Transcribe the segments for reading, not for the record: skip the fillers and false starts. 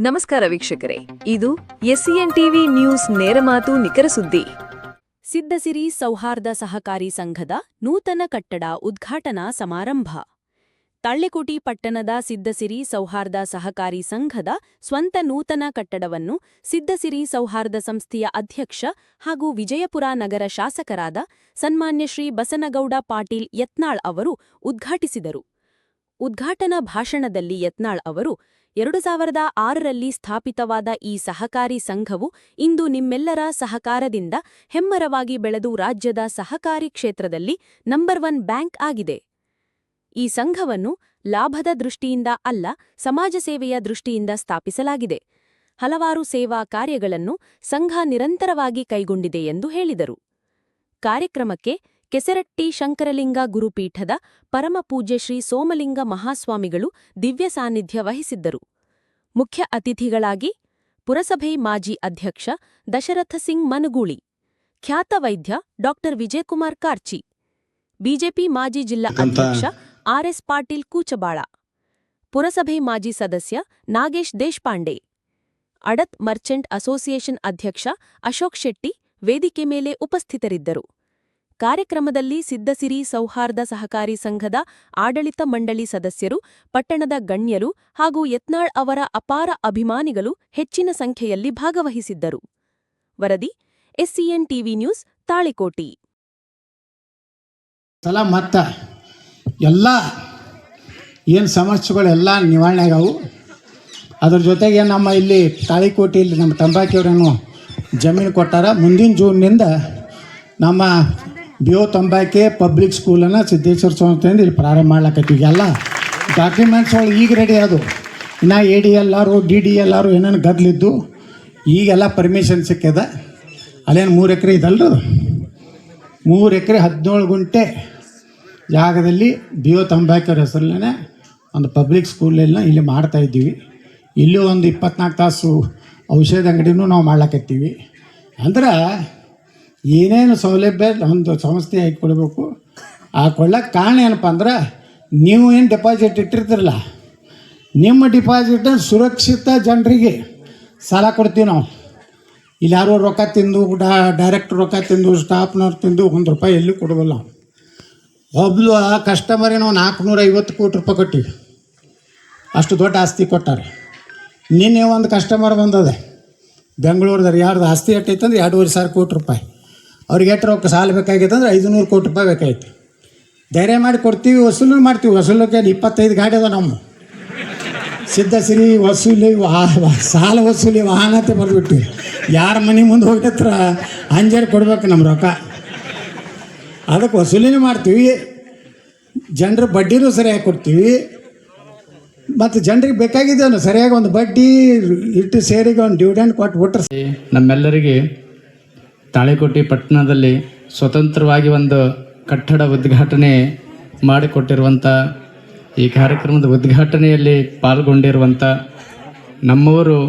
ನಮಸ್ಕಾರ ವೀಕ್ಷಕರೇ, ಇದು ಎಸ್ಸಿಎನ್ ಟಿವಿ ನ್ಯೂಸ್ ನೇರ ಮಾತು ನಿಖರ ಸುದ್ದಿ. ಸಿದ್ಧಸಿರಿ ಸೌಹಾರ್ದ ಸಹಕಾರಿ ಸಂಘದ ನೂತನ ಕಟ್ಟಡ ಉದ್ಘಾಟನಾ ಸಮಾರಂಭ. ತಾಳಿಕೋಟಿ ಪಟ್ಟಣದ ಸಿದ್ಧಸಿರಿ ಸೌಹಾರ್ದ ಸಹಕಾರಿ ಸಂಘದ ಸ್ವಂತ ನೂತನ ಕಟ್ಟಡವನ್ನು ಸಿದ್ಧಸಿರಿ ಸೌಹಾರ್ದ ಸಂಸ್ಥೆಯ ಅಧ್ಯಕ್ಷ ಹಾಗೂ ವಿಜಯಪುರ ನಗರ ಶಾಸಕರಾದ ಸನ್ಮಾನ್ಯ ಶ್ರೀ ಬಸನಗೌಡ ಪಾಟೀಲ್ ಯತ್ನಾಳ್ ಅವರು ಉದ್ಘಾಟಿಸಿದರು. ಉದ್ಘಾಟನಾ ಭಾಷಣದಲ್ಲಿ ಯತ್ನಾಳ್ ಅವರು 2006ರಲ್ಲಿ ಸ್ಥಾಪಿತವಾದ ಈ ಸಹಕಾರಿ ಸಂಘವು ಇಂದು ನಿಮ್ಮೆಲ್ಲರ ಸಹಕಾರದಿಂದ ಹೆಮ್ಮರವಾಗಿ ಬೆಳೆದು ರಾಜ್ಯದ ಸಹಕಾರಿ ಕ್ಷೇತ್ರದಲ್ಲಿ ನಂಬರ್ 1 ಬ್ಯಾಂಕ್ ಆಗಿದೆ. ಈ ಸಂಘವನ್ನು ಲಾಭದ ದೃಷ್ಟಿಯಿಂದ ಅಲ್ಲ, ಸಮಾಜ ಸೇವೆಯ ದೃಷ್ಟಿಯಿಂದ ಸ್ಥಾಪಿಸಲಾಗಿದೆ. ಹಲವಾರು ಸೇವಾ ಕಾರ್ಯಗಳನ್ನು ಸಂಘ ನಿರಂತರವಾಗಿ ಕೈಗೊಂಡಿದೆ ಎಂದು ಹೇಳಿದರು. ಕಾರ್ಯಕ್ರಮಕ್ಕೆ ಕೆಸರಟ್ಟಿ ಶಂಕರಲಿಂಗ ಗುರುಪೀಠದ ಪರಮಪೂಜ್ಯ ಶ್ರೀ ಸೋಮಲಿಂಗ ಮಹಾಸ್ವಾಮಿಗಳು ದಿವ್ಯ ಸಾನ್ನಿಧ್ಯ ವಹಿಸಿದ್ದರು. ಮುಖ್ಯ ಅತಿಥಿಗಳಾಗಿ ಪುರಸಭೆ ಮಾಜಿ ಅಧ್ಯಕ್ಷ ದಶರಥ ಸಿಂಗ್ ಮನಗೂಳಿ, ಖ್ಯಾತ ವೈದ್ಯ ಡಾ ವಿಜಯಕುಮಾರ್ ಕಾರ್ಚಿ, ಬಿಜೆಪಿ ಮಾಜಿ ಜಿಲ್ಲಾ ಅಧ್ಯಕ್ಷ ಆರ್ಎಸ್ ಪಾಟೀಲ್ ಕೂಚಬಾಳ, ಪುರಸಭೆ ಮಾಜಿ ಸದಸ್ಯ ನಾಗೇಶ್ ದೇಶಪಾಂಡೆ, ಅಡತ್ ಮರ್ಚೆಂಟ್ ಅಸೋಸಿಯೇಷನ್ ಅಧ್ಯಕ್ಷ ಅಶೋಕ್ ಶೆಟ್ಟಿ ವೇದಿಕೆ ಮೇಲೆ ಉಪಸ್ಥಿತರಿದ್ದರು. ಕಾರ್ಯಕ್ರಮದಲ್ಲಿ ಸಿದ್ಧಸಿರಿ ಸೌಹಾರ್ದ ಸಹಕಾರಿ ಸಂಘದ ಆಡಳಿತ ಮಂಡಳಿ ಸದಸ್ಯರು, ಪಟ್ಟಣದ ಗಣ್ಯರು ಹಾಗೂ ಯತ್ನಾಳ್ ಅವರ ಅಪಾರ ಅಭಿಮಾನಿಗಳು ಹೆಚ್ಚಿನ ಸಂಖ್ಯೆಯಲ್ಲಿ ಭಾಗವಹಿಸಿದ್ದರು. ವರದಿ ಎಸ್ಸಿಎನ್ ಟಿವಿ ನ್ಯೂಸ್, ತಾಳಿಕೋಟಿ. ಮತ್ತ ಎಲ್ಲ ಏನು ಸಮಸ್ಯೆಗಳೆಲ್ಲ ನಿವಾರಣೆ ಆಗವು. ಅದ್ರ ಜೊತೆಗೆ ನಮ್ಮ ಇಲ್ಲಿ ತಾಳಿಕೋಟಿಯಲ್ಲಿ ನಮ್ಮ ತಂಬಾಕಿಯವರೇನು ಜಮೀನು ಕೊಟ್ಟಾರ. ಮುಂದಿನ ಜೂನ್ನಿಂದ ನಮ್ಮ ತಂಬಾಕೆ ಪಬ್ಲಿಕ್ ಸ್ಕೂಲನ್ನು ಸಿದ್ದೇಶ್ವರ ಸಂಸ್ಥೆಯಿಂದ ಇಲ್ಲಿ ಪ್ರಾರಂಭ ಮಾಡ್ಲಕತ್ತೀವಿ. ಎಲ್ಲ ಡಾಕ್ಯುಮೆಂಟ್ಸ್ ಒಳಗೆ ಈಗ ರೆಡಿ ಅದು. ಇನ್ನು ADLR DDLR ಏನೇನು ಗದ್ಲಿದ್ದು ಈಗೆಲ್ಲ ಪರ್ಮಿಷನ್ ಸಿಕ್ಕಿದ. ಅಲ್ಲೇನು 3 ಎಕರೆ ಇದಲ್ರಿ, ಅದು 3 ಎಕರೆ 17 ಗುಂಟೆ ಜಾಗದಲ್ಲಿ ತಂಬಾಕಿಯವ್ರ ಹೆಸರಲ್ಲೇ ಒಂದು ಪಬ್ಲಿಕ್ ಸ್ಕೂಲನ್ನ ಇಲ್ಲಿ ಮಾಡ್ತಾಯಿದ್ದೀವಿ. ಇಲ್ಲಿ ಒಂದು 24 ತಾಸು ಔಷಧ ಅಂಗಡಿನೂ ನಾವು ಮಾಡ್ಲಕತ್ತೀವಿ. ಅಂದ್ರೆ ಏನೇನು ಸೌಲಭ್ಯ ಒಂದು ಸಂಸ್ಥೆ ಆಗಿ ಕೊಡಬೇಕು ಆ ಕೊಳ್ಳಕ್ಕೆ ಕಾರಣ ಏನಪ್ಪ ಅಂದ್ರೆ, ನೀವು ಏನು ಡೆಪಾಸಿಟ್ ಇಟ್ಟಿರ್ತಿರಲ್ಲ, ನಿಮ್ಮ ಡಿಪಾಸಿಟ್ ಸುರಕ್ಷಿತ ಜನರಿಗೆ ಸಾಲ ಕೊಡ್ತೀವಿ ನಾವು. ಇಲ್ಲಿ ಯಾರು ರೊಕ್ಕ ತಿಂದು ಡೈರೆಕ್ಟ್ ರೊಕ್ಕ ತಿಂದು ಸ್ಟಾಫ್ನವ್ರು ತಿಂದು ₹1 ಎಲ್ಲೂ ಕೊಡೋಲ್ಲ. ಒಬ್ಬಳು ಕಸ್ಟಮರೇ ನಾವು 450 ಕೋಟಿ ರೂಪಾಯಿ ಕೊಟ್ಟಿವಿ. ಅಷ್ಟು ದೊಡ್ಡ ಆಸ್ತಿ ಕೊಟ್ಟಾರೆ. ನಿನ್ನೆ ಒಂದು ಕಸ್ಟಮರ್ ಬಂದದೆ ಬೆಂಗಳೂರದಾರ, ಯಾರ್ದು ಆಸ್ತಿ ಎಟ್ಟೈತಂದ್ರೆ 2,500 ಕೋಟಿ ರೂಪಾಯಿ. ಅವ್ರಿಗೆ ಎಷ್ಟು ರೊಕ್ಕ ಸಾಲ ಬೇಕಾಗೈತೆ ಅಂದ್ರೆ 500 ಕೋಟಿ ರೂಪಾಯಿ ಬೇಕಾಯ್ತು. ಧೈರ್ಯ ಮಾಡಿ ಕೊಡ್ತೀವಿ, ವಸೂಲು ಮಾಡ್ತೀವಿ. ವಸೂಲಕ್ಕೆ 25 ಗಾಡಿ ಅದ ನಮ್ಮ ಸಿದ್ಧಸಿರಿ ವಸೂಲಿ ಸಾಲ ವಸೂಲಿ ವಾಹನತೆ ಬರೆದ್ಬಿಟ್ಟಿವಿ. ಯಾರ ಮನೆ ಮುಂದೆ ಹೋಗಿತ್ರ ಅಂಜಾರು ಕೊಡ್ಬೇಕು ನಮ್ಮ ರೊಕ್ಕ. ಅದಕ್ಕೆ ವಸೂಲಿನೂ ಮಾಡ್ತೀವಿ, ಜನರ ಬಡ್ಡಿನೂ ಸರಿಯಾಗಿ ಕೊಡ್ತೀವಿ, ಮತ್ತು ಜನರಿಗೆ ಬೇಕಾಗಿದ್ದೇನು ಸರಿಯಾಗಿ ಒಂದು ಬಡ್ಡಿ ಇಟ್ಟು ಸೇರಿಗೆ ಒಂದು ಡಿವಿಡೆಂಡ್ ಕೊಟ್ಬಿಟ್ರೆ. ನಮ್ಮೆಲ್ಲರಿಗೆ ತಾಳಿಕೋಟಿ ಪಟ್ಟಣದಲ್ಲಿ ಸ್ವತಂತ್ರವಾಗಿ ಒಂದು ಕಟ್ಟಡ ಉದ್ಘಾಟನೆ ಮಾಡಿಕೊಟ್ಟಿರುವಂಥ ಈ ಕಾರ್ಯಕ್ರಮದ ಉದ್ಘಾಟನೆಯಲ್ಲಿ ಪಾಲ್ಗೊಂಡಿರುವಂಥ ನಮ್ಮವರು,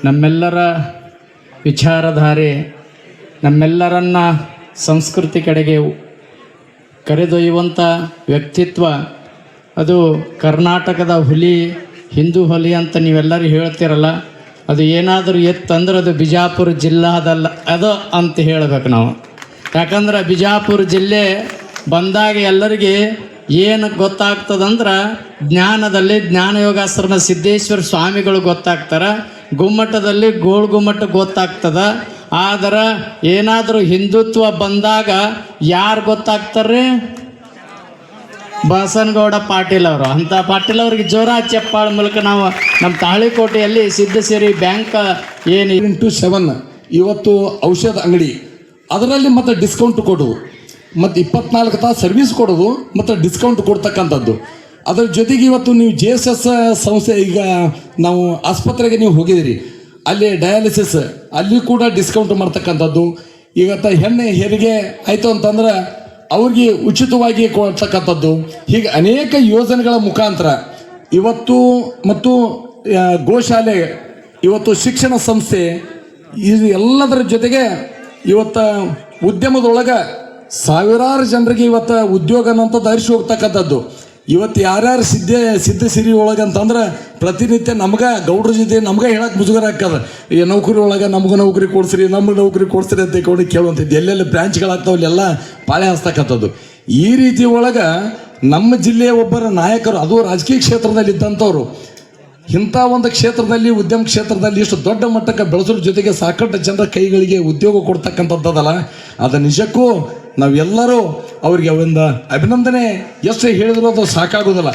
ನಮ್ಮೆಲ್ಲರ ವಿಚಾರಧಾರೆ, ನಮ್ಮೆಲ್ಲರನ್ನ ಸಂಸ್ಕೃತಿ ಕಡೆಗೆ ಕರೆದೊಯ್ಯುವಂಥ ವ್ಯಕ್ತಿತ್ವ, ಅದು ಕರ್ನಾಟಕದ ಹುಲಿ, ಹಿಂದೂ ಹುಲಿ ಅಂತ ನೀವೆಲ್ಲರೂ ಹೇಳ್ತಿರಲ್ಲ, ಅದು ಏನಾದರೂ ಎತ್ತಂದ್ರೆ ಅದು ಬಿಜಾಪುರ ಜಿಲ್ಲಾದಲ್ಲ ಅದು ಅಂತ ಹೇಳಬೇಕು ನಾವು. ಯಾಕಂದ್ರೆ ಬಿಜಾಪುರ ಜಿಲ್ಲೆ ಬಂದಾಗ ಎಲ್ಲರಿಗೆ ಏನು ಗೊತ್ತಾಗ್ತದಂದ್ರೆ, ಜ್ಞಾನದಲ್ಲಿ ಜ್ಞಾನಯೋಗಾಶ್ರಮ ಸಿದ್ದೇಶ್ವರ ಸ್ವಾಮಿಗಳು ಗೊತ್ತಾಗ್ತಾರೆ, ಗುಮ್ಮಟದಲ್ಲಿ ಗೋಳ್ಗುಮ್ಮಟ ಗೊತ್ತಾಗ್ತದ. ಆದರೆ ಏನಾದರೂ ಹಿಂದುತ್ವ ಬಂದಾಗ ಯಾರು ಗೊತ್ತಾಗ್ತಾರೆ? ಬಸನಗೌಡ ಪಾಟೀಲ್ ಅವರು. ಅಂಥ ಪಾಟೀಲ್ ಅವ್ರಿಗೆ ಜೋರ ಚಪ್ಪಾಳ ಮೂಲಕ ನಾವು ನಮ್ಮ ತಾಳಿಕೋಟೆಯಲ್ಲಿ ಸಿದ್ಧಸಿರಿ ಬ್ಯಾಂಕ್ ಏನು 7 ಇವತ್ತು ಔಷಧ ಅಂಗಡಿ, ಅದರಲ್ಲಿ ಮತ್ತು ಡಿಸ್ಕೌಂಟ್ ಕೊಡೋದು, ಮತ್ತು 24 ತಾಸು ಸರ್ವಿಸ್ ಕೊಡೋದು, ಮತ್ತು ಡಿಸ್ಕೌಂಟ್ ಕೊಡ್ತಕ್ಕಂಥದ್ದು. ಅದರ ಜೊತೆಗೆ ಇವತ್ತು ನೀವು JSS ಸಂಸ್ಥೆ, ಈಗ ನಾವು ಆಸ್ಪತ್ರೆಗೆ ನೀವು ಹೋಗಿದ್ದೀರಿ, ಅಲ್ಲಿ ಡಯಾಲಿಸಿಸ್ ಅಲ್ಲಿ ಕೂಡ ಡಿಸ್ಕೌಂಟ್ ಮಾಡ್ತಕ್ಕಂಥದ್ದು. ಇವತ್ತು ಹೆಣ್ಣೆ ಹೆರಿಗೆ ಆಯಿತು ಅಂತಂದ್ರೆ ಅವ್ರಿಗೆ ಉಚಿತವಾಗಿ ಕೊಡ್ತಕ್ಕಂಥದ್ದು. ಹೀಗೆ ಅನೇಕ ಯೋಜನೆಗಳ ಮುಖಾಂತರ ಇವತ್ತು, ಮತ್ತು ಗೋಶಾಲೆ, ಇವತ್ತು ಶಿಕ್ಷಣ ಸಂಸ್ಥೆ, ಇದು ಎಲ್ಲದರ ಜೊತೆಗೆ ಇವತ್ತು ಉದ್ಯಮದೊಳಗೆ ಸಾವಿರಾರು ಜನರಿಗೆ ಇವತ್ತು ಉದ್ಯೋಗ ಅನ್ನೋಂಥದ್ದು ಹರಿಸಿ ಹೋಗ್ತಕ್ಕಂಥದ್ದು. ಇವತ್ತು ಯಾರ್ಯಾರು ಸಿದ್ಧಸಿರಿ ಒಳಗೆ ಅಂತಂದ್ರೆ ಪ್ರತಿನಿತ್ಯ ನಮ್ಗೆ ಗೌಡ್ರ ಜೊತೆ ನಮ್ಗೆ ಹೇಳಕ್ಕೆ ಮುಜುಗರ ಆಗ್ತದೆ ಈ ನೌಕರಿ ಒಳಗೆ ನಮ್ಗೆ ನೌಕರಿ ಕೊಡ್ಸ್ರಿ ನಮ್ಗೆ ನೌಕರಿ ಕೊಡ್ಸ್ರಿ ಅಂತ ಕೊಂಡು ಕೇಳುವಂಥದ್ದು ಎಲ್ಲೆಲ್ಲಿ ಬ್ರ್ಯಾಂಚ್ಗಳಾಗ್ತಾವಲ್ಲಿ ಎಲ್ಲ ಪಾಳೆ ಹಸ್ತಕ್ಕಂಥದ್ದು. ಈ ರೀತಿ ಒಳಗೆ ನಮ್ಮ ಜಿಲ್ಲೆಯ ಒಬ್ಬರ ನಾಯಕರು, ಅದು ರಾಜಕೀಯ ಕ್ಷೇತ್ರದಲ್ಲಿ ಇದ್ದಂಥವ್ರು, ಇಂಥ ಒಂದು ಕ್ಷೇತ್ರದಲ್ಲಿ ಉದ್ಯಮ ಕ್ಷೇತ್ರದಲ್ಲಿ ಇಷ್ಟು ದೊಡ್ಡ ಮಟ್ಟಕ್ಕೆ ಬೆಳೆಸೋದ್ರ ಜೊತೆಗೆ ಸಾಕಷ್ಟು ಜನರ ಕೈಗಳಿಗೆ ಉದ್ಯೋಗ ಕೊಡ್ತಕ್ಕಂಥದ್ದಲ್ಲ, ಅದು ನಿಜಕ್ಕೂ ನಾವೆಲ್ಲರೂ ಅವ್ರಿಗೆ ಒಂದು ಅಭಿನಂದನೆ ಎಷ್ಟು ಹೇಳಿದ್ರು ಅದು ಸಾಕಾಗೋದಿಲ್ಲ.